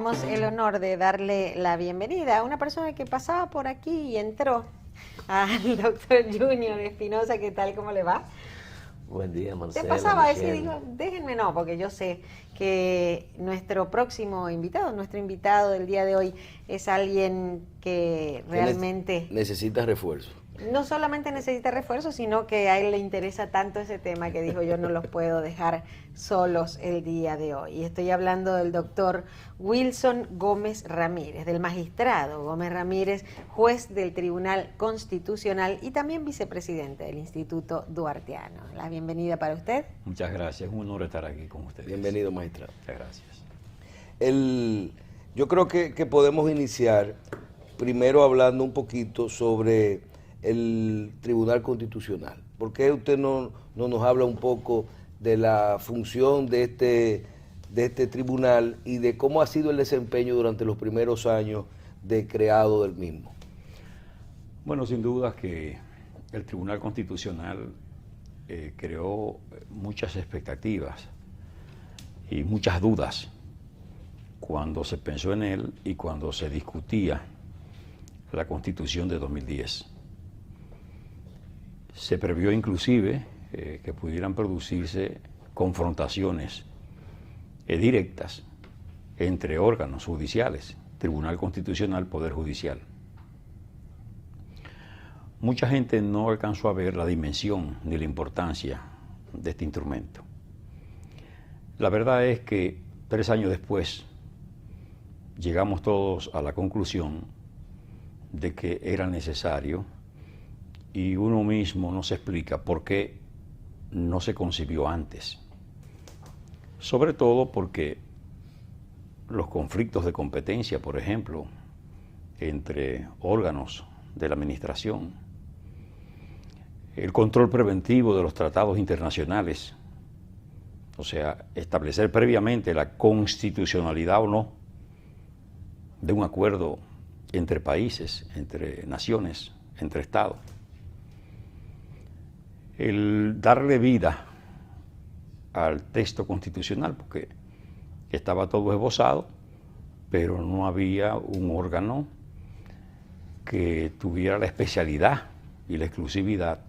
tenemos el honor de darle la bienvenida a una persona que pasaba por aquí y entró, al doctor Junior Espinosa. ¿Qué tal? ¿Cómo le va? Buen día, Marcela. Te pasaba a decir, Michelle. digo, déjenme no, porque yo sé que nuestro próximo invitado, nuestro invitado del día de hoy, es alguien que realmente necesita refuerzo. no solamente necesita refuerzo, sino que a él le interesa tanto ese tema que dijo, yo no los puedo dejar solos el día de hoy. Y estoy hablando del doctor Wilson Gómez Ramírez, del magistrado Gómez Ramírez, juez del Tribunal Constitucional y también vicepresidente del Instituto Duarteano. La bienvenida para usted. Muchas gracias, es un honor estar aquí con ustedes. Bienvenido, magistrado. Muchas gracias. Yo creo que podemos iniciar primero hablando un poquito sobre el Tribunal Constitucional. ¿Por qué usted no nos habla un poco de la función de este tribunal y de cómo ha sido el desempeño durante los primeros años de creado del mismo? Bueno, sin duda que el Tribunal Constitucional creó muchas expectativas y muchas dudas cuando se pensó en él y cuando se discutía la Constitución de 2010. Se previó inclusive que pudieran producirse confrontaciones directas entre órganos judiciales, Tribunal Constitucional, Poder Judicial. Mucha gente no alcanzó a ver la dimensión ni la importancia de este instrumento. La verdad es que 3 años después llegamos todos a la conclusión de que era necesario y uno mismo no se explica por qué no se concibió antes. Sobre todo porque los conflictos de competencia, por ejemplo, entre órganos de la administración, el control preventivo de los tratados internacionales, o sea, establecer previamente la constitucionalidad o no de un acuerdo entre países, entre naciones, entre estados. El darle vida al texto constitucional, porque estaba todo esbozado, pero no había un órgano que tuviera la especialidad y la exclusividad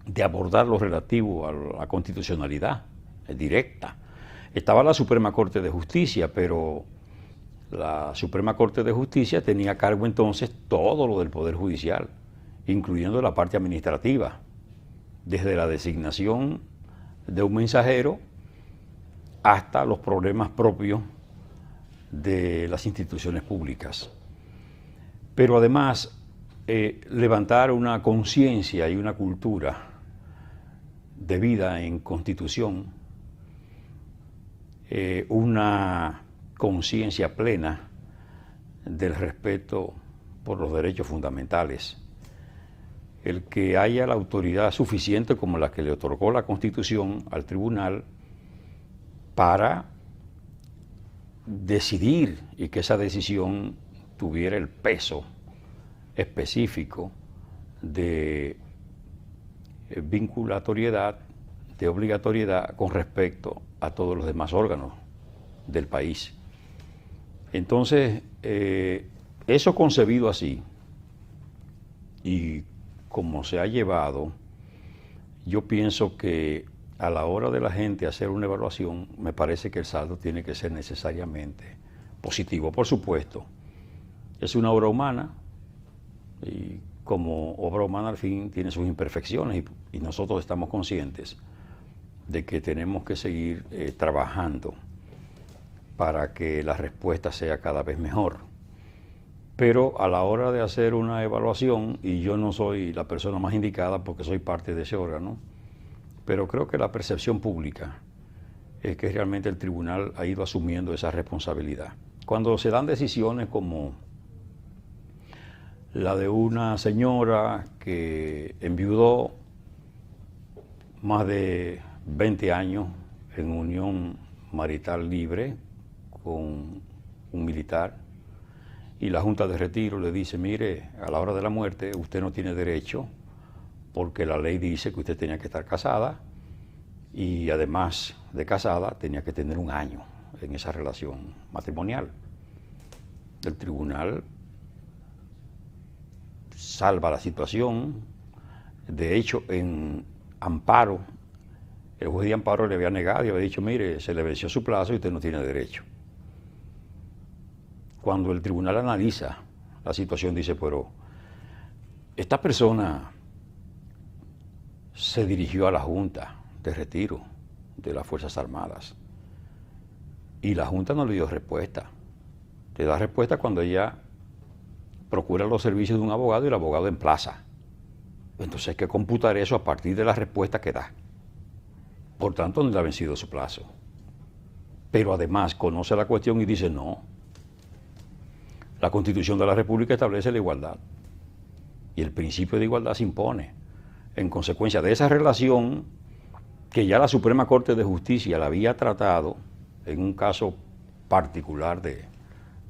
de abordar lo relativo a la constitucionalidad directa. Estaba la Suprema Corte de Justicia, pero la Suprema Corte de Justicia tenía a cargo entonces todo lo del Poder Judicial, incluyendo la parte administrativa, desde la designación de un mensajero hasta los problemas propios de las instituciones públicas. Pero además, levantar una conciencia y una cultura de vida en Constitución, una conciencia plena del respeto por los derechos fundamentales, el que haya la autoridad suficiente como la que le otorgó la Constitución al tribunal para decidir y que esa decisión tuviera el peso específico de vinculatoriedad, de obligatoriedad con respecto a todos los demás órganos del país. Entonces, eso concebido así y como se ha llevado, yo pienso que a la hora de la gente hacer una evaluación, me parece que el saldo tiene que ser necesariamente positivo. Por supuesto, es una obra humana y como obra humana al fin tiene sus imperfecciones y nosotros estamos conscientes de que tenemos que seguir trabajando para que la respuesta sea cada vez mejor. Pero a la hora de hacer una evaluación, y yo no soy la persona más indicada porque soy parte de ese órgano, pero creo que la percepción pública es que realmente el tribunal ha ido asumiendo esa responsabilidad. Cuando se dan decisiones como la de una señora que enviudó más de 20 años en unión marital libre con un militar, y la Junta de Retiro le dice, mire, a la hora de la muerte usted no tiene derecho porque la ley dice que usted tenía que estar casada y además de casada tenía que tener 1 año en esa relación matrimonial. El tribunal salva la situación. De hecho, en amparo, el juez de amparo le había negado y había dicho, mire, se le venció su plazo y usted no tiene derecho. Cuando el tribunal analiza la situación, dice, pero esta persona se dirigió a la Junta de Retiro de las Fuerzas Armadas y la Junta no le dio respuesta. Le da respuesta cuando ella procura los servicios de un abogado y el abogado emplaza. Entonces hay que computar eso a partir de la respuesta que da. Por tanto, no le ha vencido su plazo. Pero además conoce la cuestión y dice, no, la Constitución de la República establece la igualdad y el principio de igualdad se impone. En consecuencia de esa relación que ya la Suprema Corte de Justicia la había tratado en un caso particular de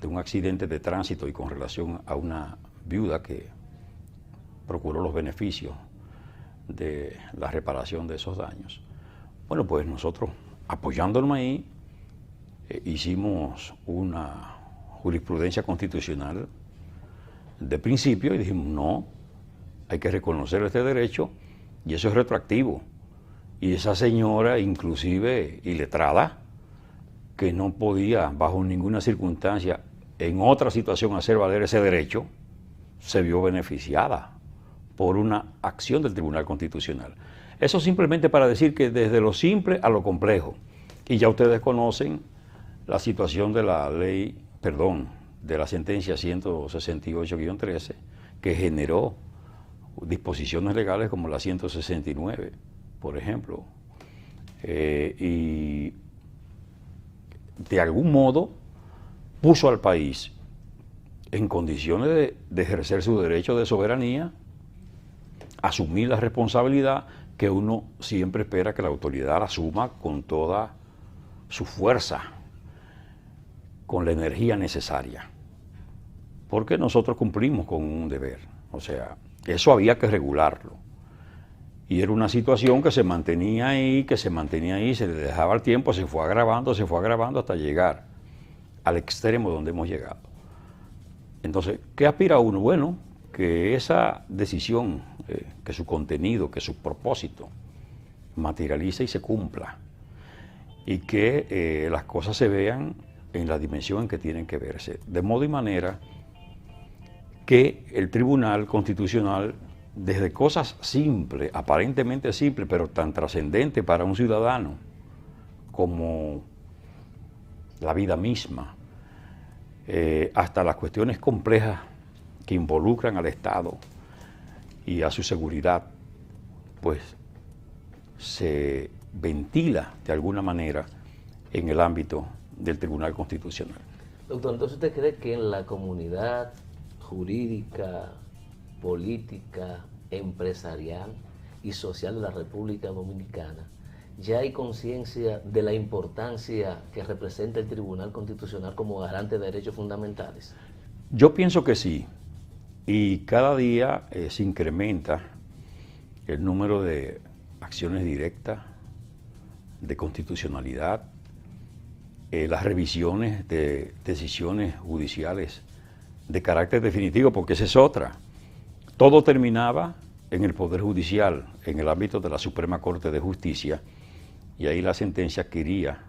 un accidente de tránsito y con relación a una viuda que procuró los beneficios de la reparación de esos daños. Bueno, pues nosotros, apoyándonos ahí, hicimos una jurisprudencia constitucional de principio y dijimos, no, hay que reconocer este derecho y eso es retroactivo. Y esa señora, inclusive iletrada, que no podía bajo ninguna circunstancia en otra situación hacer valer ese derecho, se vio beneficiada por una acción del Tribunal Constitucional. Eso simplemente para decir que desde lo simple a lo complejo, y ya ustedes conocen la situación de la ley, de la sentencia 168-13, que generó disposiciones legales como la 169, por ejemplo, y de algún modo puso al país en condiciones de ejercer su derecho de soberanía, asumir la responsabilidad que uno siempre espera que la autoridad la asuma con toda su fuerza, con la energía necesaria, porque nosotros cumplimos con un deber, o sea, eso había que regularlo. Y era una situación que se mantenía ahí, se le dejaba el tiempo, se fue agravando hasta llegar al extremo donde hemos llegado. Entonces, ¿qué aspira uno? Bueno, que esa decisión, que su contenido, que su propósito materialice y se cumpla, y que las cosas se vean en la dimensión en que tienen que verse, de modo y manera que el Tribunal Constitucional, desde cosas simples, aparentemente simples, pero tan trascendentes para un ciudadano como la vida misma, hasta las cuestiones complejas que involucran al Estado y a su seguridad, pues se ventila de alguna manera en el ámbito del Tribunal Constitucional. Doctor, entonces ¿usted cree que en la comunidad jurídica, política, empresarial y social de la República Dominicana ya hay conciencia de la importancia que representa el Tribunal Constitucional como garante de derechos fundamentales? Yo pienso que sí, y cada día se incrementa el número de acciones directas, de constitucionalidad, las revisiones de decisiones judiciales de carácter definitivo, porque esa es otra. Todo terminaba en el Poder Judicial, en el ámbito de la Suprema Corte de Justicia, y ahí la sentencia adquiría,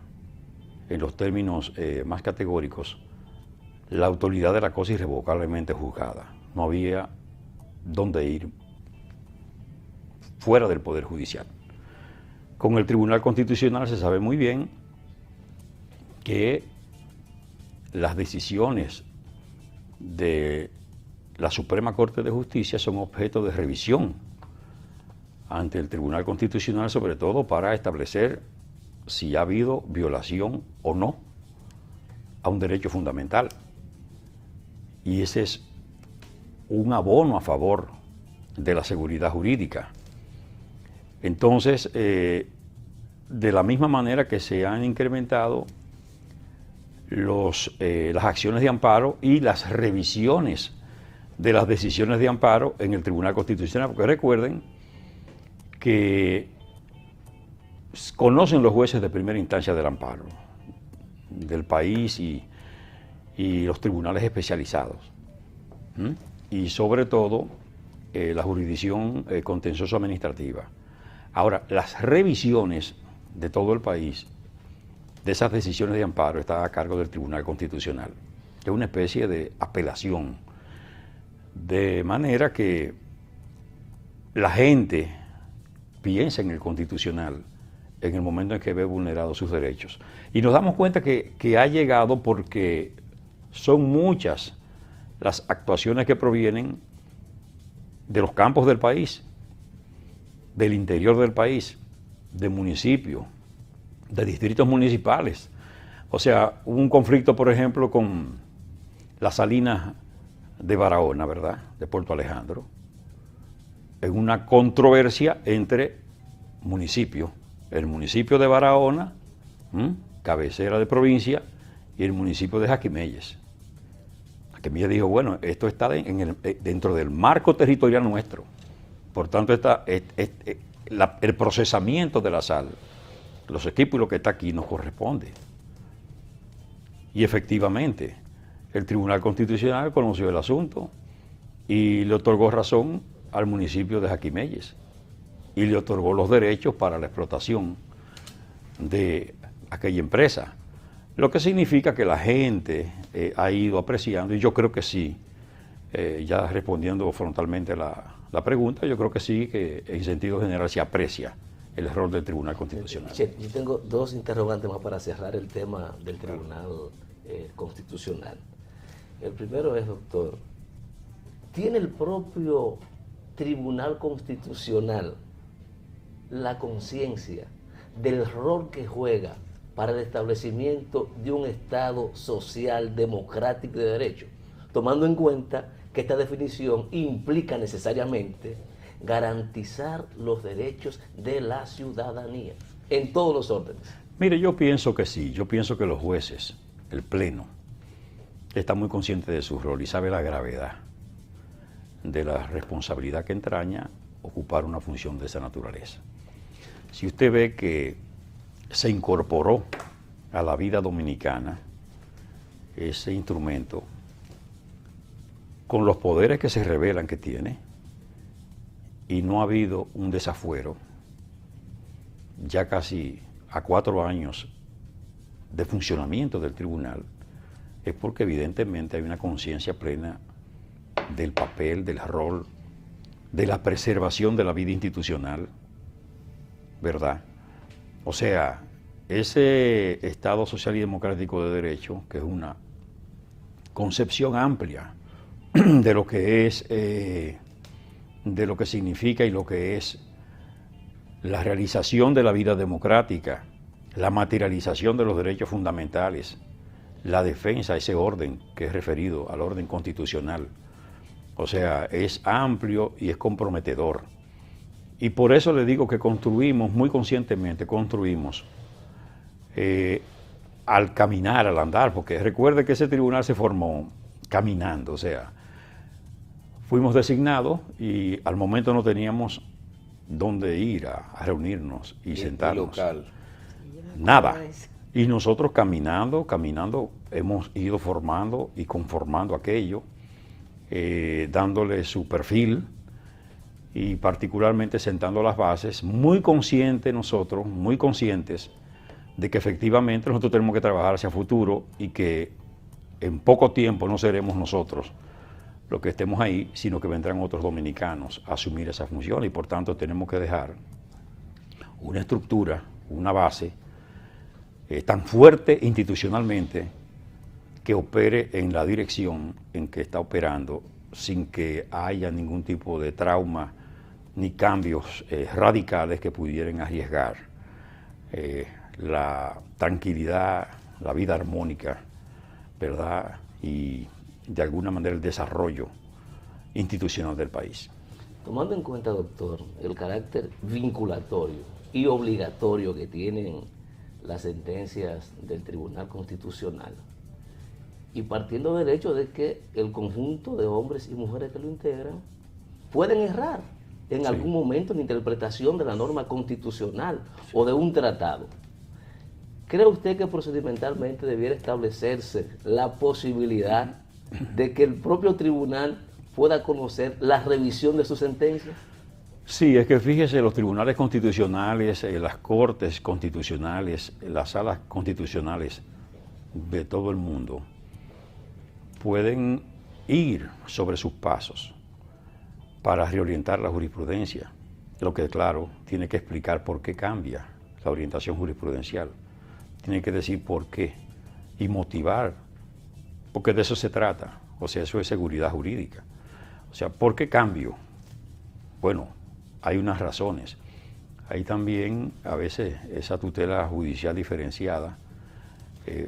en los términos más categóricos, la autoridad de la cosa irrevocablemente juzgada. No había dónde ir fuera del Poder Judicial. Con el Tribunal Constitucional se sabe muy bien que las decisiones de la Suprema Corte de Justicia son objeto de revisión ante el Tribunal Constitucional, sobre todo para establecer si ha habido violación o no a un derecho fundamental. Y ese es un abono a favor de la seguridad jurídica. Entonces, de la misma manera que se han incrementado las acciones de amparo y las revisiones de las decisiones de amparo en el Tribunal Constitucional, porque recuerden que conocen los jueces de primera instancia del amparo. del país y los tribunales especializados. Y sobre todo la jurisdicción contencioso administrativa. Ahora, las revisiones de todo el país de esas decisiones de amparo está a cargo del Tribunal Constitucional, que es una especie de apelación, de manera que la gente piensa en el Constitucional en el momento en que ve vulnerados sus derechos. Y nos damos cuenta que ha llegado porque son muchas las actuaciones que provienen de los campos del país, del interior del país, de municipios, de distritos municipales. O sea, hubo un conflicto, por ejemplo, con las salinas de Barahona, ¿verdad?, de Puerto Alejandro, en una controversia entre municipios. El municipio de Barahona, cabecera de provincia, y el municipio de Jaquimelles. Jaquimelles dijo, bueno, esto está dentro del marco territorial nuestro. Por tanto, el procesamiento de la sal, los equipos y lo que está aquí nos corresponde. Y efectivamente, el Tribunal Constitucional conoció el asunto y le otorgó razón al municipio de Jaquimelles y le otorgó los derechos para la explotación de aquella empresa. Lo que significa que la gente ha ido apreciando, y yo creo que sí, ya respondiendo frontalmente la pregunta, yo creo que sí, que en sentido general se aprecia el rol del Tribunal Constitucional. Yo tengo dos interrogantes más para cerrar el tema del Tribunal Constitucional. El primero es, doctor, ¿tiene el propio Tribunal Constitucional la conciencia del rol que juega para el establecimiento de un Estado social, democrático y de derecho, tomando en cuenta que esta definición implica necesariamente garantizar los derechos de la ciudadanía en todos los órdenes? Mire, yo pienso que sí, yo pienso que los jueces, el Pleno, está muy consciente de su rol y sabe la gravedad de la responsabilidad que entraña ocupar una función de esa naturaleza. Si usted ve que se incorporó a la vida dominicana ese instrumento con los poderes que se revelan que tiene y no ha habido un desafuero, ya casi a 4 años de funcionamiento del tribunal, es porque evidentemente hay una conciencia plena del papel, del rol, de la preservación de la vida institucional, ¿verdad? O sea, ese Estado social y democrático de derecho, que es una concepción amplia de lo que es, de lo que significa y lo que es la realización de la vida democrática, la materialización de los derechos fundamentales, la defensa de ese orden que es referido al orden constitucional. O sea, es amplio y es comprometedor. Y por eso le digo que construimos, muy conscientemente construimos, al caminar, al andar, porque recuerde que ese tribunal se formó caminando, o sea, fuimos designados y al momento no teníamos dónde ir a reunirnos y sentarnos. Local. Nada. Y nosotros caminando, hemos ido formando y conformando aquello, dándole su perfil y particularmente sentando las bases, muy conscientes nosotros, muy conscientes de que efectivamente nosotros tenemos que trabajar hacia futuro y que en poco tiempo no seremos nosotros los que estemos ahí, sino que vendrán otros dominicanos a asumir esa función y por tanto tenemos que dejar una estructura, una base tan fuerte institucionalmente que opere en la dirección en que está operando sin que haya ningún tipo de trauma ni cambios radicales que pudieran arriesgar la tranquilidad, la vida armónica, ¿verdad? Y de alguna manera el desarrollo institucional del país. Tomando en cuenta, doctor, el carácter vinculatorio y obligatorio que tienen las sentencias del Tribunal Constitucional, y partiendo del hecho de que el conjunto de hombres y mujeres que lo integran pueden errar en algún momento en la interpretación de la norma constitucional o de un tratado, ¿cree usted que procedimentalmente debiera establecerse la posibilidad de que el propio tribunal pueda conocer la revisión de su sentencia? Sí, es que fíjese, los tribunales constitucionales, las cortes constitucionales, las salas constitucionales de todo el mundo pueden ir sobre sus pasos para reorientar la jurisprudencia. Lo que, claro, tiene que explicar por qué cambia la orientación jurisprudencial. Tiene que decir por qué y motivar, porque de eso se trata. O sea, eso es seguridad jurídica. O sea, ¿por qué cambio? Bueno, hay unas razones. Hay también, a veces, esa tutela judicial diferenciada,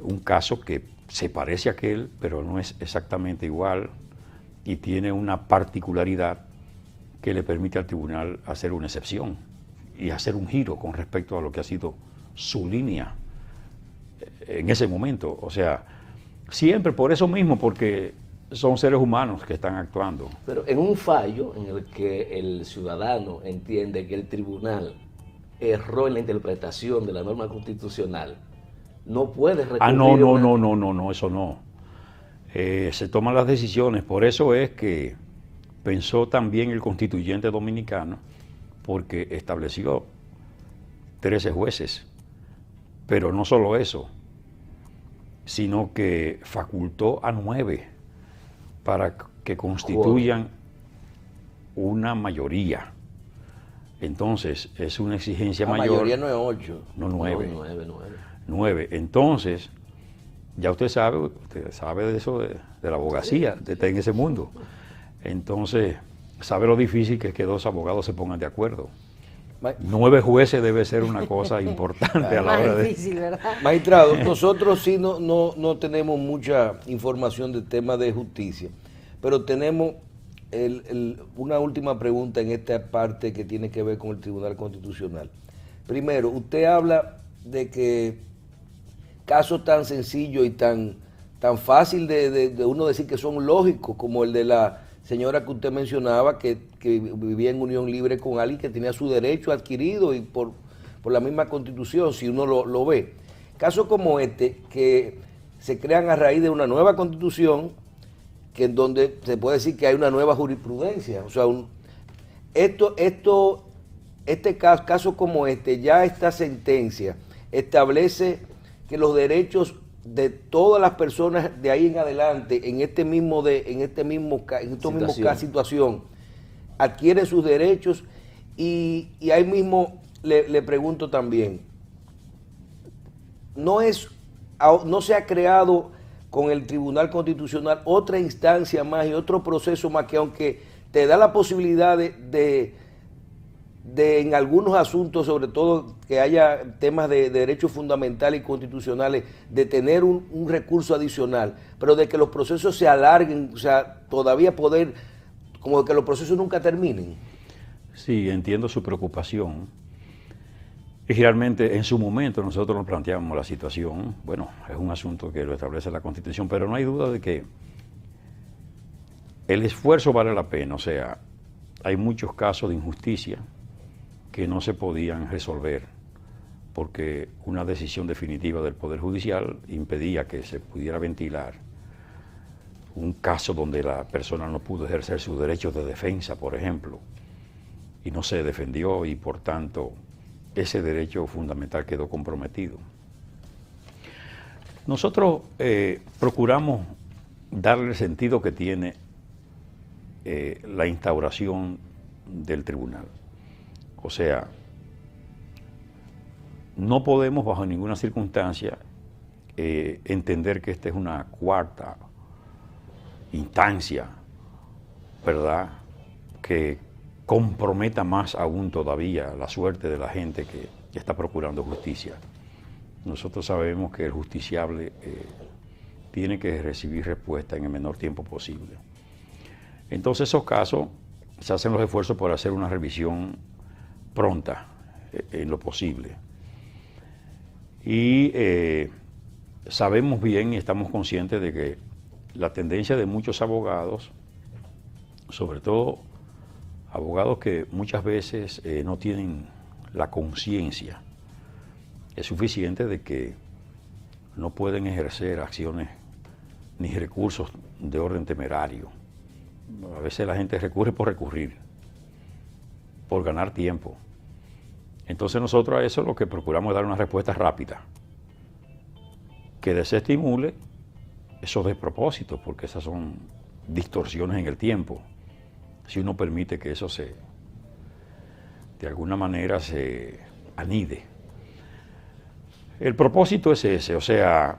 un caso que se parece a aquel, pero no es exactamente igual y tiene una particularidad que le permite al tribunal hacer una excepción y hacer un giro con respecto a lo que ha sido su línea en ese momento. O sea, siempre por eso mismo, porque son seres humanos que están actuando. Pero en un fallo en el que el ciudadano entiende que el tribunal erró en la interpretación de la norma constitucional, no puede recurrir. No, eso no. Se toman las decisiones, por eso es que pensó también el constituyente dominicano, porque estableció 13 jueces, pero no solo eso, sino que facultó a 9 para que constituyan una mayoría. Entonces, es una exigencia mayor. La mayoría no es 8. No, 9. No, 9. 9. Entonces, ya usted sabe de eso, de la abogacía, de estar en ese mundo. Entonces, sabe lo difícil que es que 2 abogados se pongan de acuerdo. 9 jueces debe ser una cosa importante a la hora de... difícil, ¿verdad? Magistrado, nosotros sí no tenemos mucha información del tema de justicia, pero tenemos una última pregunta en esta parte que tiene que ver con el Tribunal Constitucional. Primero, usted habla de que casos tan sencillos y tan fácil de uno decir que son lógicos, como el de la señora que usted mencionaba, que vivía en unión libre con alguien que tenía su derecho adquirido y por la misma Constitución, si uno lo ve. Casos como este, que se crean a raíz de una nueva Constitución, que en donde se puede decir que hay una nueva jurisprudencia. O sea, caso como este, ya esta sentencia establece que los derechos de todas las personas de ahí en adelante, en esta misma situación, adquieren sus derechos y ahí mismo le pregunto también, no se ha creado con el Tribunal Constitucional otra instancia más y otro proceso más que, aunque te da la posibilidad de en algunos asuntos, sobre todo que haya temas de derechos fundamentales y constitucionales, de tener un recurso adicional, pero de que los procesos se alarguen, o sea, todavía poder, como de que los procesos nunca terminen? Sí, entiendo su preocupación. Y realmente en su momento nosotros nos planteamos la situación, bueno, es un asunto que lo establece la Constitución, pero no hay duda de que el esfuerzo vale la pena. O sea, hay muchos casos de injusticia que no se podían resolver porque una decisión definitiva del Poder Judicial impedía que se pudiera ventilar un caso donde la persona no pudo ejercer sus derechos de defensa, por ejemplo, y no se defendió y por tanto ese derecho fundamental quedó comprometido. Nosotros procuramos darle el sentido que tiene la instauración del tribunal. O sea, no podemos bajo ninguna circunstancia entender que esta es una cuarta instancia, ¿verdad?, que comprometa más aún todavía la suerte de la gente que está procurando justicia. Nosotros sabemos que el justiciable tiene que recibir respuesta en el menor tiempo posible. Entonces, esos casos se hacen los esfuerzos por hacer una revisión pronta en lo posible. Y sabemos bien y estamos conscientes de que la tendencia de muchos abogados, sobre todo abogados que muchas veces no tienen la conciencia, es suficiente de que no pueden ejercer acciones ni recursos de orden temerario. A veces la gente recurre por recurrir, por ganar tiempo. Entonces nosotros a eso lo que procuramos es dar una respuesta rápida, que desestimule esos despropósitos, porque esas son distorsiones en el tiempo. Si uno permite que eso de alguna manera se anide. El propósito es ese, o sea,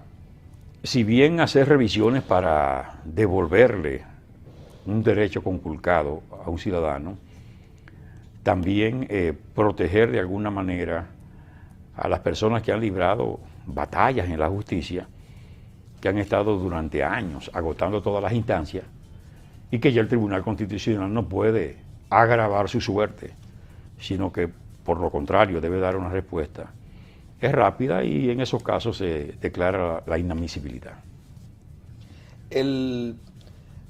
si bien hacer revisiones para devolverle un derecho conculcado a un ciudadano, también proteger de alguna manera a las personas que han librado batallas en la justicia, que han estado durante años agotando todas las instancias y que ya el Tribunal Constitucional no puede agravar su suerte, sino que por lo contrario debe dar una respuesta. Es rápida y en esos casos se declara la inadmisibilidad.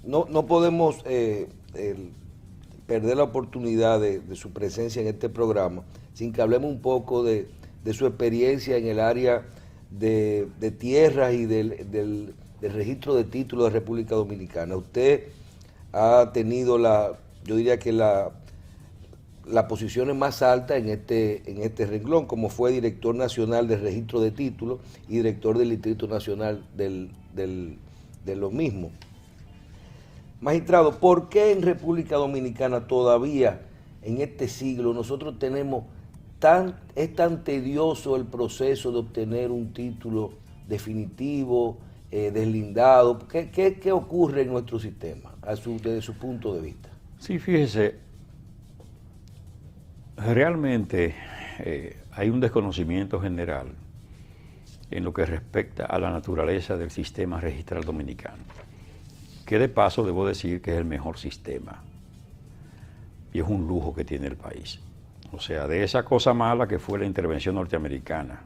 No podemos perder la oportunidad de su presencia en este programa sin que hablemos un poco de su experiencia en el área de tierras y del registro de títulos de República Dominicana. Usted ha tenido yo diría que las posiciones más altas en este renglón, como fue director nacional del registro de títulos y director del Distrito Nacional de lo mismo. Magistrado, ¿por qué en República Dominicana todavía en este siglo nosotros tenemos es tan tedioso el proceso de obtener un título definitivo, deslindado? ¿Qué ocurre en nuestro sistema desde su punto de vista? Sí, fíjese, realmente hay un desconocimiento general en lo que respecta a la naturaleza del sistema registral dominicano, que de paso debo decir que es el mejor sistema y es un lujo que tiene el país. O sea, de esa cosa mala que fue la intervención norteamericana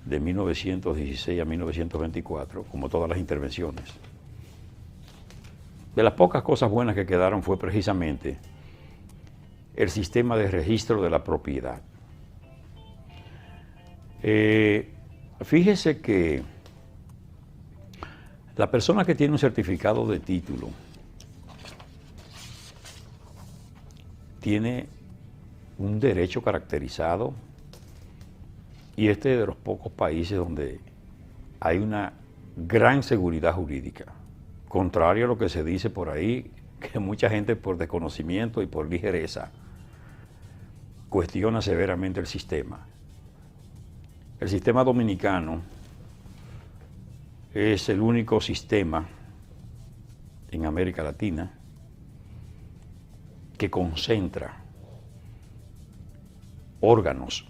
de 1916 a 1924, como todas las intervenciones, de las pocas cosas buenas que quedaron fue precisamente el sistema de registro de la propiedad. Fíjese que la persona que tiene un certificado de título tiene un derecho caracterizado, y este es de los pocos países donde hay una gran seguridad jurídica, contrario a lo que se dice por ahí, que mucha gente por desconocimiento y por ligereza cuestiona severamente el sistema. El sistema dominicano es el único sistema en América Latina que concentra órganos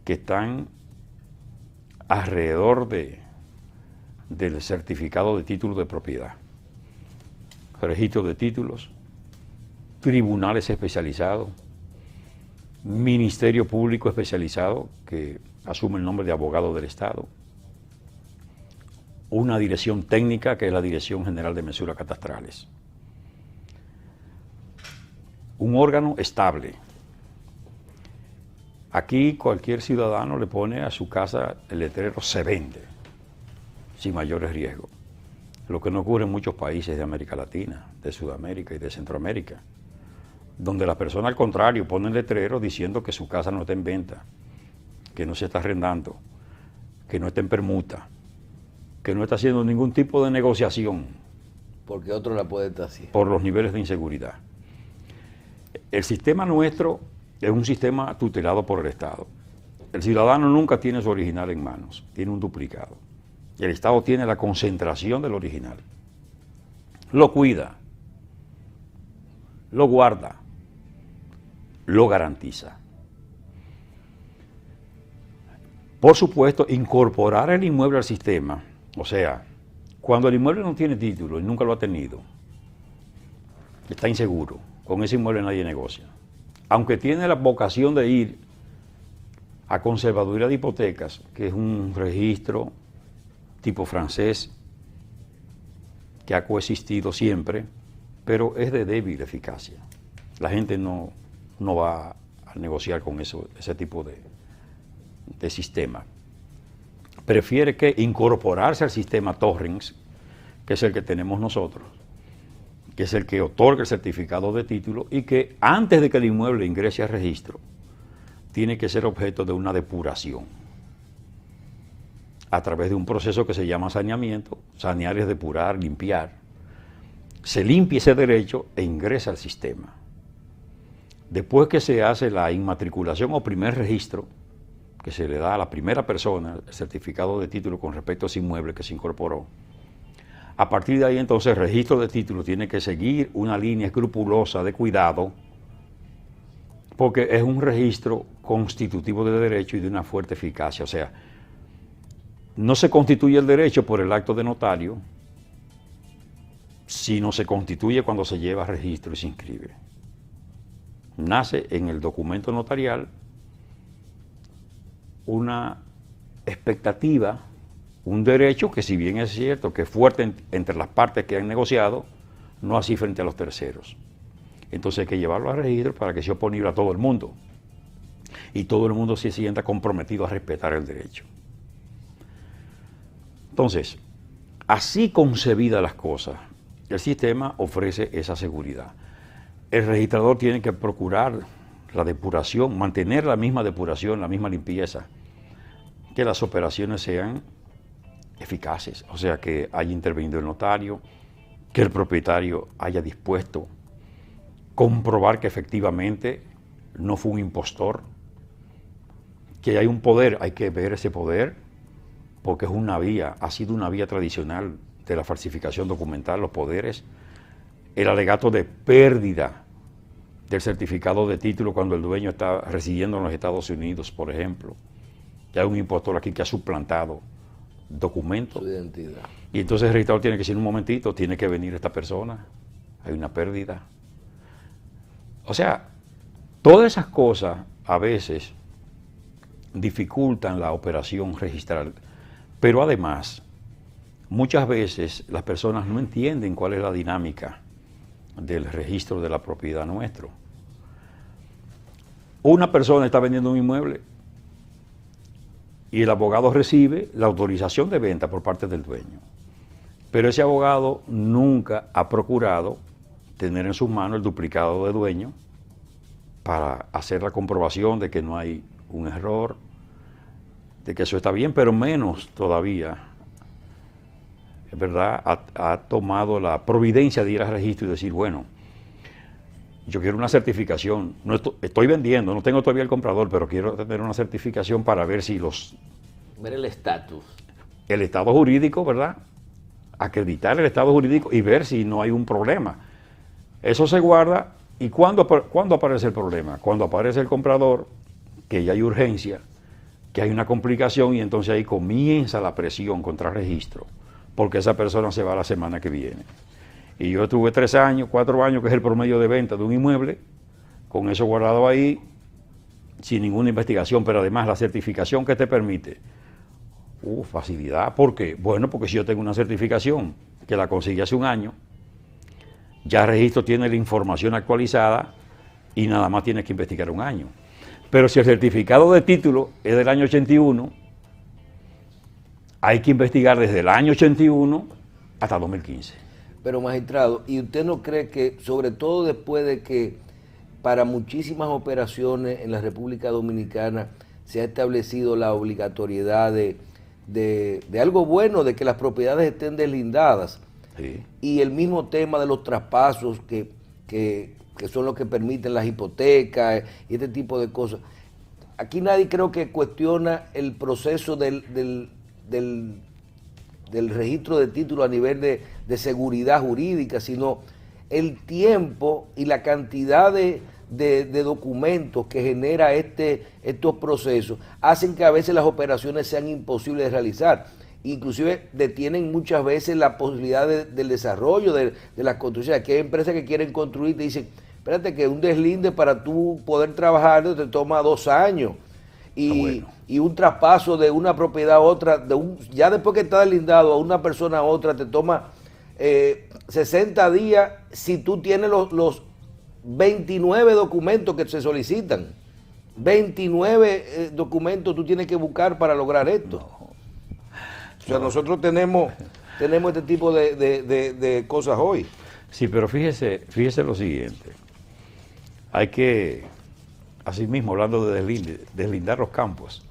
que están alrededor del certificado de título de propiedad, registro de títulos, tribunales especializados, ministerio público especializado que asume el nombre de abogado del Estado, una dirección técnica que es la Dirección General de Mensuras Catastrales, un órgano estable. Aquí cualquier ciudadano le pone a su casa el letrero "se vende", sin mayores riesgos. Lo que no ocurre en muchos países de América Latina, de Sudamérica y de Centroamérica, donde las personas al contrario ponen letreros diciendo que su casa no está en venta, que no se está arrendando, que no está en permuta, que no está haciendo ningún tipo de negociación. Porque otro la puede estar haciendo. Por los niveles de inseguridad. El sistema nuestro es un sistema tutelado por el Estado. El ciudadano nunca tiene su original en manos, tiene un duplicado. El Estado tiene la concentración del original. Lo cuida, lo guarda, lo garantiza. Por supuesto, incorporar el inmueble al sistema, o sea, cuando el inmueble no tiene título y nunca lo ha tenido, está inseguro, con ese inmueble nadie negocia. Aunque tiene la vocación de ir a conservaduría de hipotecas, que es un registro tipo francés que ha coexistido siempre, pero es de débil eficacia. La gente no va a negociar con ese tipo de sistema. prefiere que incorporarse al sistema Torrens, que es el que tenemos nosotros, que es el que otorga el certificado de título, y que antes de que el inmueble ingrese al registro, tiene que ser objeto de una depuración a través de un proceso que se llama saneamiento. Sanear es depurar, limpiar. Se limpia ese derecho e ingresa al sistema. Después que se hace la inmatriculación o primer registro, que se le da a la primera persona el certificado de título con respecto a ese inmueble que se incorporó, a partir de ahí entonces el registro de título tiene que seguir una línea escrupulosa de cuidado, porque es un registro constitutivo de derecho y de una fuerte eficacia. O sea, no se constituye el derecho por el acto de notario, sino se constituye cuando se lleva a registro y se inscribe. Nace en el documento notarial una expectativa, un derecho que, si bien es cierto que es fuerte entre las partes que han negociado, no así frente a los terceros. Entonces hay que llevarlo a registro para que sea oponible a todo el mundo y todo el mundo se sienta comprometido a respetar el derecho. Entonces, así concebidas las cosas, el sistema ofrece esa seguridad. El registrador tiene que procurar la depuración, mantener la misma depuración, la misma limpieza, que las operaciones sean eficaces, o sea, que haya intervenido el notario, que el propietario haya dispuesto, comprobar que efectivamente no fue un impostor, que hay un poder, hay que ver ese poder, porque es una vía, ha sido una vía tradicional de la falsificación documental, los poderes, el alegato de pérdida del certificado de título cuando el dueño está residiendo en los Estados Unidos, por ejemplo. Ya hay un impostor aquí que ha suplantado documentos. Su identidad. Y entonces el registrador tiene que decir, un momentito, tiene que venir esta persona, hay una pérdida. O sea, todas esas cosas a veces dificultan la operación registral, pero además, muchas veces las personas no entienden cuál es la dinámica del registro de la propiedad nuestro. Una persona está vendiendo un inmueble y el abogado recibe la autorización de venta por parte del dueño. Pero ese abogado nunca ha procurado tener en sus manos el duplicado de dueño para hacer la comprobación de que no hay un error, de que eso está bien, pero menos todavía, es verdad, ha tomado la providencia de ir al registro y decir, bueno, yo quiero una certificación, no estoy vendiendo, no tengo todavía el comprador, pero quiero tener una certificación para ver si ver el estatus. El estado jurídico, ¿verdad? Acreditar el estado jurídico y ver si no hay un problema. Eso se guarda. ¿Y cuándo aparece el problema? Cuando aparece el comprador, que ya hay urgencia, que hay una complicación, y entonces ahí comienza la presión contra el registro, porque esa persona se va la semana que viene. Y yo tuve 3 años, 4 años, que es el promedio de venta de un inmueble, con eso guardado ahí, sin ninguna investigación, pero además la certificación que te permite, facilidad. ¿Por qué? Bueno, porque si yo tengo una certificación que la conseguí hace un año, ya el registro tiene la información actualizada y nada más tiene que investigar un año. Pero si el certificado de título es del año 81, hay que investigar desde el año 81 hasta 2015. Pero magistrado, ¿y usted no cree que, sobre todo después de que para muchísimas operaciones en la República Dominicana se ha establecido la obligatoriedad de algo bueno, de que las propiedades estén deslindadas, Sí. y el mismo tema de los traspasos que son los que permiten las hipotecas y este tipo de cosas? Aquí nadie creo que cuestiona el proceso del registro de título a nivel de seguridad jurídica, sino el tiempo y la cantidad de documentos que genera estos procesos hacen que a veces las operaciones sean imposibles de realizar. Inclusive detienen muchas veces la posibilidad del desarrollo de las construcciones. Aquí hay empresas que quieren construir y te dicen, espérate que un deslinde para tú poder trabajar te toma 2 años. Y un traspaso de una propiedad a otra, ya después que está deslindado a una persona a otra, te toma 60 días si tú tienes los 29 documentos que se solicitan. 29 documentos tú tienes que buscar para lograr esto. O sea, nosotros tenemos este tipo de cosas hoy. Sí, pero fíjese lo siguiente. Hay que, asimismo, hablando de deslindar los campos.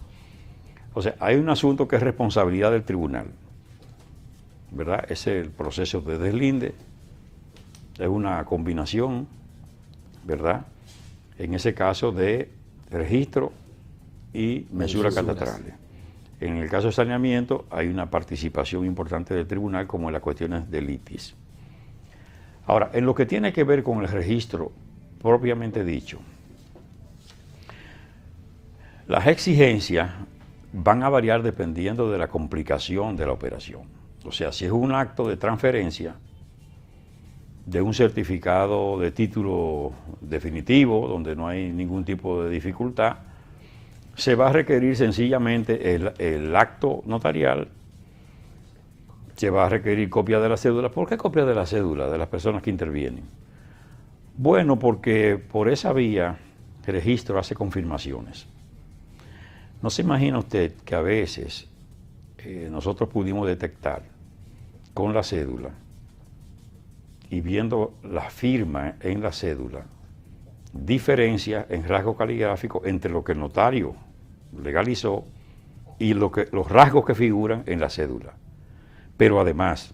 O sea, hay un asunto que es responsabilidad del tribunal, ¿verdad? Es el proceso de deslinde, es una combinación, ¿verdad? En ese caso de registro y mesuras catastrales. En el caso de saneamiento hay una participación importante del tribunal como en las cuestiones de litis. Ahora, en lo que tiene que ver con el registro propiamente dicho, las exigencias van a variar dependiendo de la complicación de la operación. O sea, si es un acto de transferencia de un certificado de título definitivo, donde no hay ningún tipo de dificultad, se va a requerir sencillamente el acto notarial, se va a requerir copia de la cédula. ¿Por qué copia de la cédula de las personas que intervienen? Bueno, porque por esa vía el registro hace confirmaciones. ¿No se imagina usted que a veces nosotros pudimos detectar con la cédula y viendo la firma en la cédula, diferencia en rasgos caligráficos entre lo que el notario legalizó y los rasgos que figuran en la cédula? Pero además,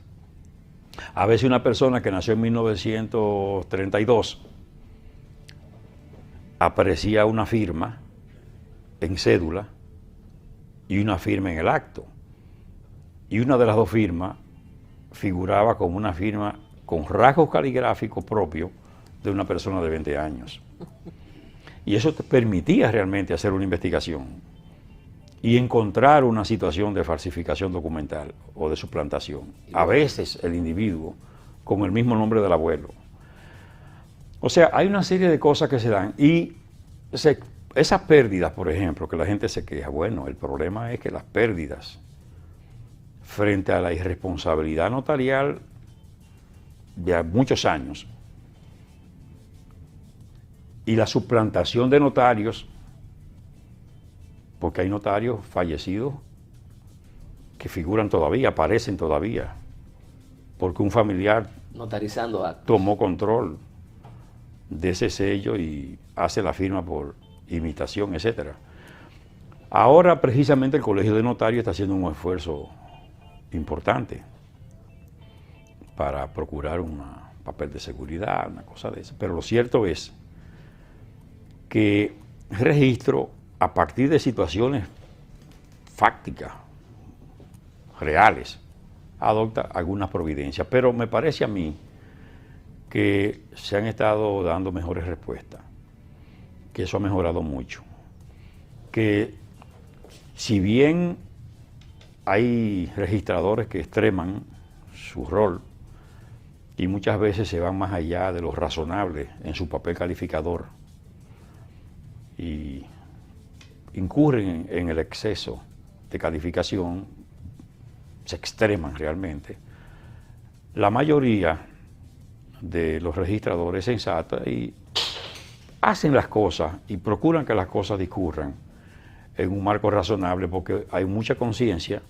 a veces una persona que nació en 1932 aparecía una firma en cédula y una firma en el acto. Y una de las dos firmas figuraba como una firma con rasgos caligráficos propios de una persona de 20 años. Y eso te permitía realmente hacer una investigación y encontrar una situación de falsificación documental o de suplantación. A veces el individuo con el mismo nombre del abuelo. O sea, hay una serie de cosas que se dan y esas pérdidas, por ejemplo, que la gente se queja, bueno, el problema es que las pérdidas frente a la irresponsabilidad notarial de muchos años y la suplantación de notarios, porque hay notarios fallecidos que figuran todavía, aparecen todavía, porque un familiar Notarizando actos. tomó control de ese sello y hace la firma por imitación, etc. Ahora precisamente el Colegio de Notarios está haciendo un esfuerzo importante para procurar un papel de seguridad, una cosa de eso. Pero lo cierto es que el registro, a partir de situaciones fácticas, reales, adopta algunas providencias. Pero me parece a mí que se han estado dando mejores respuestas, que eso ha mejorado mucho, que si bien hay registradores que extreman su rol y muchas veces se van más allá de lo razonable en su papel calificador y incurren en el exceso de calificación, se extreman realmente, la mayoría de los registradores sensatos y hacen las cosas y procuran que las cosas discurran en un marco razonable, porque hay mucha conciencia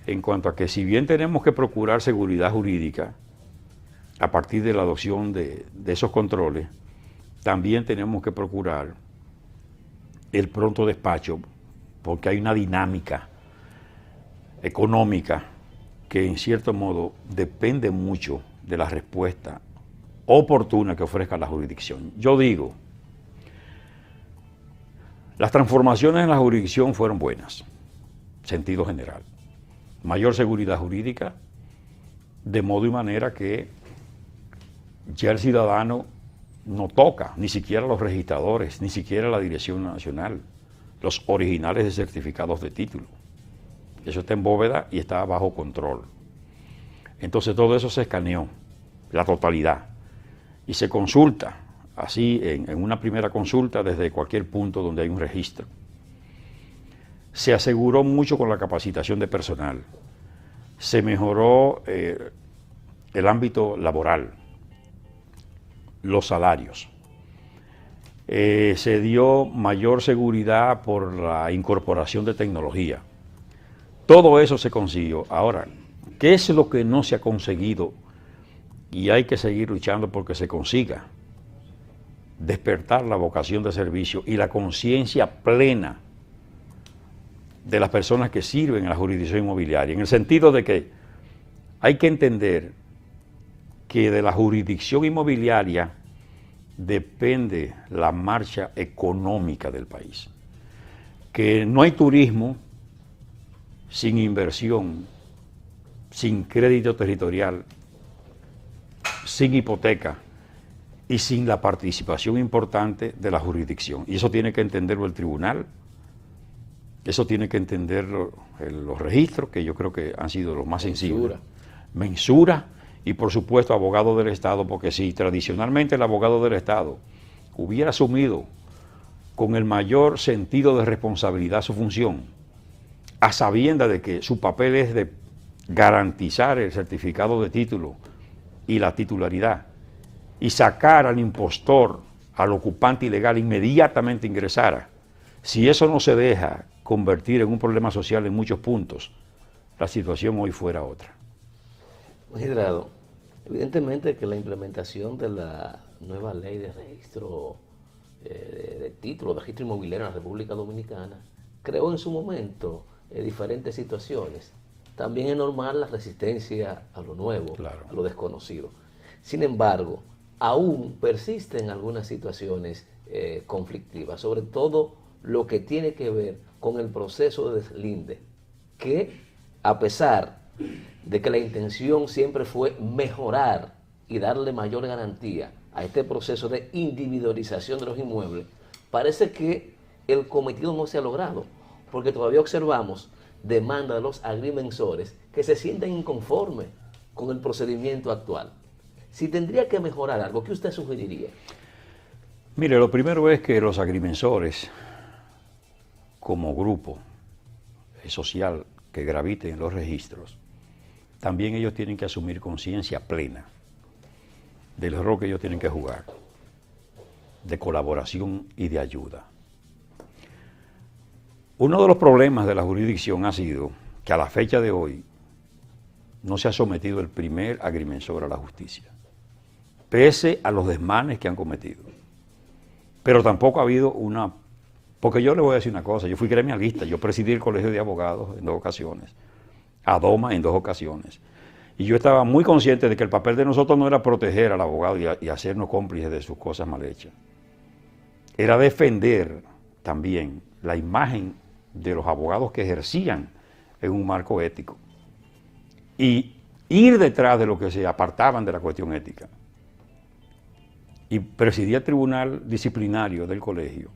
en cuanto a que si bien tenemos que procurar seguridad jurídica a partir de la adopción de esos controles, también tenemos que procurar el pronto despacho, porque hay una dinámica económica que en cierto modo depende mucho de la respuesta oportuna que ofrezca la jurisdicción. Yo digo, las transformaciones en la jurisdicción fueron buenas, sentido general. Mayor seguridad jurídica, de modo y manera que ya el ciudadano no toca ni siquiera los registradores, ni siquiera la Dirección Nacional, los originales de certificados de título. Eso está en bóveda y está bajo control. Entonces todo eso se escaneó, la totalidad, y se consulta, así en una primera consulta desde cualquier punto donde hay un registro. Se aseguró mucho con la capacitación de personal, se mejoró el ámbito laboral, los salarios, se dio mayor seguridad por la incorporación de tecnología. todo eso se consiguió. Ahora, ¿qué es lo que no se ha conseguido? Y hay que seguir luchando porque se consiga. Despertar la vocación de servicio y la conciencia plena de las personas que sirven en la jurisdicción inmobiliaria, en el sentido de que hay que entender que de la jurisdicción inmobiliaria depende la marcha económica del país, que no hay turismo sin inversión, sin crédito territorial, sin hipoteca y sin la participación importante de la jurisdicción. Y eso tiene que entenderlo el tribunal, eso tiene que entenderlo los registros, que yo creo que han sido los más sensibles. Mensura y por supuesto abogado del Estado, porque si tradicionalmente el abogado del Estado hubiera asumido con el mayor sentido de responsabilidad su función, a sabiendas de que su papel es de garantizar el certificado de título y la titularidad, y sacar al impostor, al ocupante ilegal, inmediatamente ingresara. Si eso no se deja convertir en un problema social en muchos puntos, la situación hoy fuera otra. Magistrado, evidentemente que la implementación de la nueva ley de registro de título, de registro inmobiliario en la República Dominicana, creó en su momento diferentes situaciones. También es normal la resistencia a lo nuevo, claro, a lo desconocido. Sin embargo, aún persisten algunas situaciones conflictivas, sobre todo lo que tiene que ver con el proceso de deslinde, que a pesar de que la intención siempre fue mejorar y darle mayor garantía a este proceso de individualización de los inmuebles, parece que el cometido no se ha logrado, porque todavía observamos demanda de los agrimensores que se sienten inconformes con el procedimiento actual. Si tendría que mejorar algo, ¿qué usted sugeriría? Mire, lo primero es que los agrimensores, como grupo social que gravite en los registros, también ellos tienen que asumir conciencia plena del rol que ellos tienen que jugar, de colaboración y de ayuda. Uno de los problemas de la jurisdicción ha sido que a la fecha de hoy no se ha sometido el primer agrimensor a la justicia, pese a los desmanes que han cometido. Pero tampoco ha habido una... Porque yo le voy a decir una cosa, yo fui gremialista, yo presidí el Colegio de Abogados en 2 ocasiones, ADOMA en 2 ocasiones. Y yo estaba muy consciente de que el papel de nosotros no era proteger al abogado y hacernos cómplices de sus cosas mal hechas. Era defender también la imagen de los abogados que ejercían en un marco ético y ir detrás de lo que se apartaban de la cuestión ética. Y presidí el tribunal disciplinario del colegio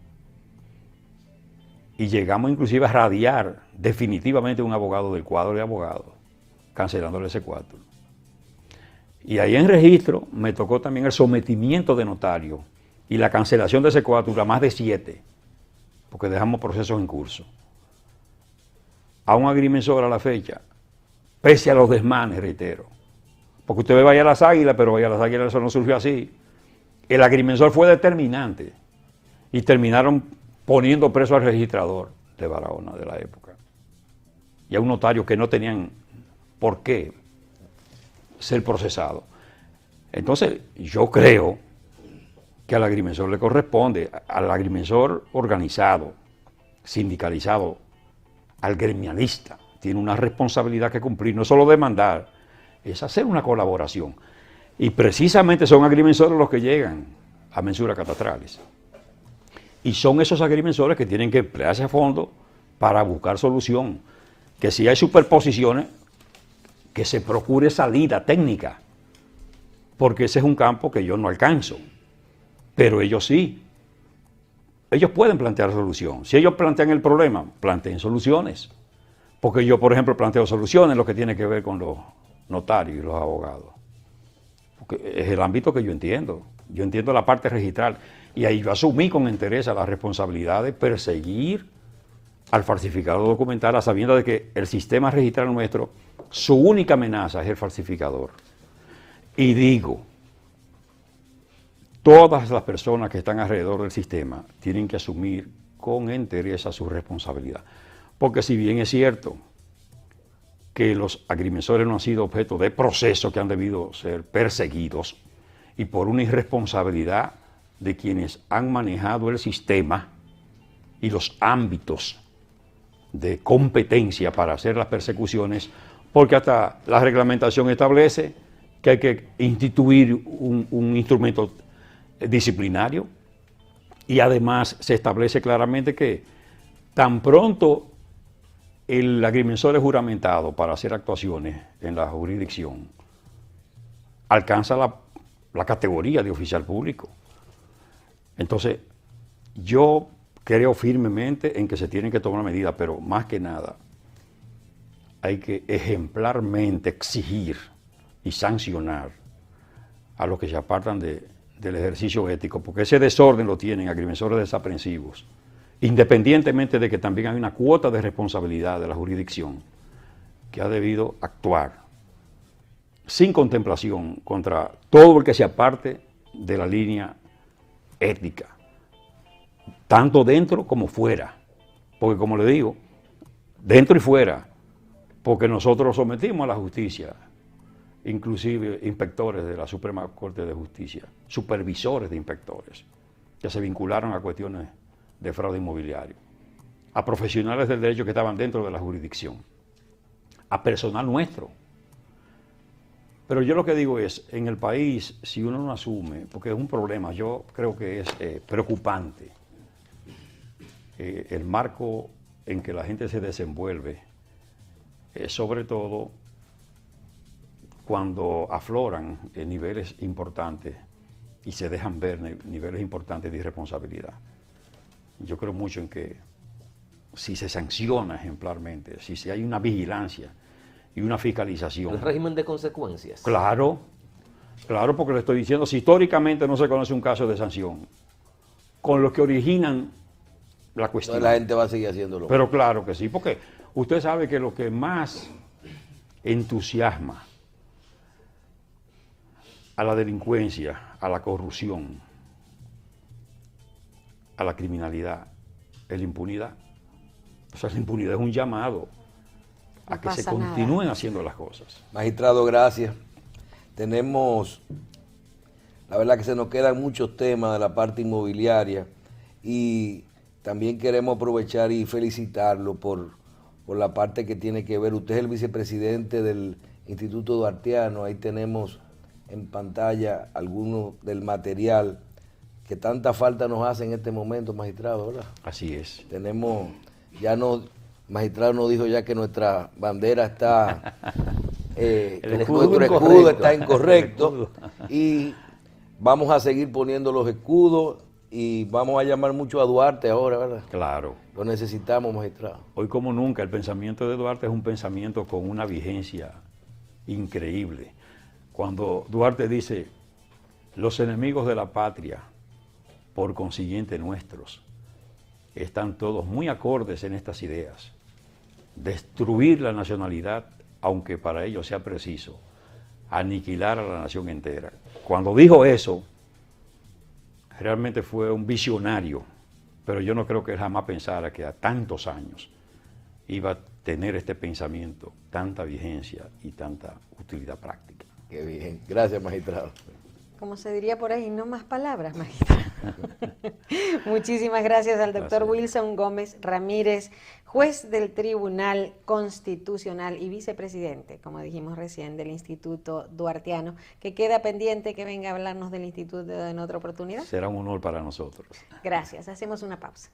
y llegamos inclusive a radiar definitivamente un abogado del cuadro de abogados, cancelándole ese cuadro. Y ahí en registro me tocó también el sometimiento de notario y la cancelación de ese cuadro a más de 7, porque dejamos procesos en curso. A un agrimensor a la fecha, pese a los desmanes, reitero, porque usted ve Bahía Las Águilas, pero Bahía Las Águilas eso no surgió así. El agrimensor fue determinante y terminaron poniendo preso al registrador de Barahona de la época y a un notario que no tenían por qué ser procesado. Entonces, yo creo que al agrimensor le corresponde, al agrimensor organizado, sindicalizado, al gremialista, tiene una responsabilidad que cumplir, no solo demandar, es hacer una colaboración. Y precisamente son agrimensores los que llegan a mensuras catastrales. Y son esos agrimensores que tienen que emplearse a fondo para buscar solución. Que si hay superposiciones, que se procure salida técnica, porque ese es un campo que yo no alcanzo, pero ellos sí. Ellos pueden plantear solución. Si ellos plantean el problema, planteen soluciones. Porque yo, por ejemplo, planteo soluciones en lo que tiene que ver con los notarios y los abogados. Porque es el ámbito que yo entiendo. Yo entiendo la parte registral. Y ahí yo asumí con interés la responsabilidad de perseguir al falsificador documental, a sabiendas de que el sistema registral nuestro, su única amenaza es el falsificador. Y digo, todas las personas que están alrededor del sistema tienen que asumir con interés su responsabilidad. Porque si bien es cierto que los agrimensores no han sido objeto de procesos que han debido ser perseguidos y por una irresponsabilidad de quienes han manejado el sistema y los ámbitos de competencia para hacer las persecuciones, porque hasta la reglamentación establece que hay que instituir un instrumento disciplinario y además se establece claramente que tan pronto el agrimensor es juramentado para hacer actuaciones en la jurisdicción, alcanza la categoría de oficial público. Entonces, yo creo firmemente en que se tienen que tomar medidas, pero más que nada hay que ejemplarmente exigir y sancionar a los que se apartan del ejercicio ético, porque ese desorden lo tienen agrimensores desaprensivos, independientemente de que también hay una cuota de responsabilidad de la jurisdicción que ha debido actuar sin contemplación contra todo el que se aparte de la línea ética, tanto dentro como fuera, porque como le digo, dentro y fuera, porque nosotros sometimos a la justicia, inclusive inspectores de la Suprema Corte de Justicia, supervisores de inspectores, que se vincularon a cuestiones de fraude inmobiliario, a profesionales del derecho que estaban dentro de la jurisdicción, a personal nuestro. Pero yo lo que digo es, en el país, si uno no asume, porque es un problema, yo creo que es preocupante, el marco en que la gente se desenvuelve, sobre todo cuando afloran niveles importantes y se dejan ver niveles importantes de irresponsabilidad. Yo creo mucho en que si se sanciona ejemplarmente, si hay una vigilancia y una fiscalización. ¿El régimen de consecuencias? Claro, claro, porque le estoy diciendo, si históricamente no se conoce un caso de sanción, con los que originan la cuestión. Entonces la gente va a seguir haciéndolo. Pero claro que sí, porque usted sabe que lo que más entusiasma a la delincuencia, a la corrupción, a la criminalidad, es la impunidad. O sea, la impunidad es un llamado a que se continúen haciendo las cosas. Magistrado, gracias. Tenemos, la verdad que se nos quedan muchos temas de la parte inmobiliaria y también queremos aprovechar y felicitarlo por la parte que tiene que ver. Usted es el vicepresidente del Instituto Duartiano, ahí tenemos en pantalla alguno del material que tanta falta nos hace en este momento, magistrado, ¿verdad? Así es. Tenemos, magistrado nos dijo ya que nuestra bandera está, nuestro escudo está incorrecto y vamos a seguir poniendo los escudos y vamos a llamar mucho a Duarte ahora, ¿verdad? Claro. Lo necesitamos, magistrado. Hoy como nunca, el pensamiento de Duarte es un pensamiento con una vigencia increíble. Cuando Duarte dice, los enemigos de la patria, por consiguiente nuestros, están todos muy acordes en estas ideas. Destruir la nacionalidad, aunque para ello sea preciso, aniquilar a la nación entera. Cuando dijo eso, realmente fue un visionario, pero yo no creo que él jamás pensara que a tantos años iba a tener este pensamiento, tanta vigencia y tanta utilidad práctica. Qué bien. Gracias, magistrado. Como se diría por ahí, no más palabras, magistrado. Muchísimas gracias al doctor Wilson Gómez Ramírez, juez del Tribunal Constitucional y vicepresidente, como dijimos recién, del Instituto Duartiano, que queda pendiente que venga a hablarnos del instituto en otra oportunidad. Será un honor para nosotros. Gracias. Hacemos una pausa.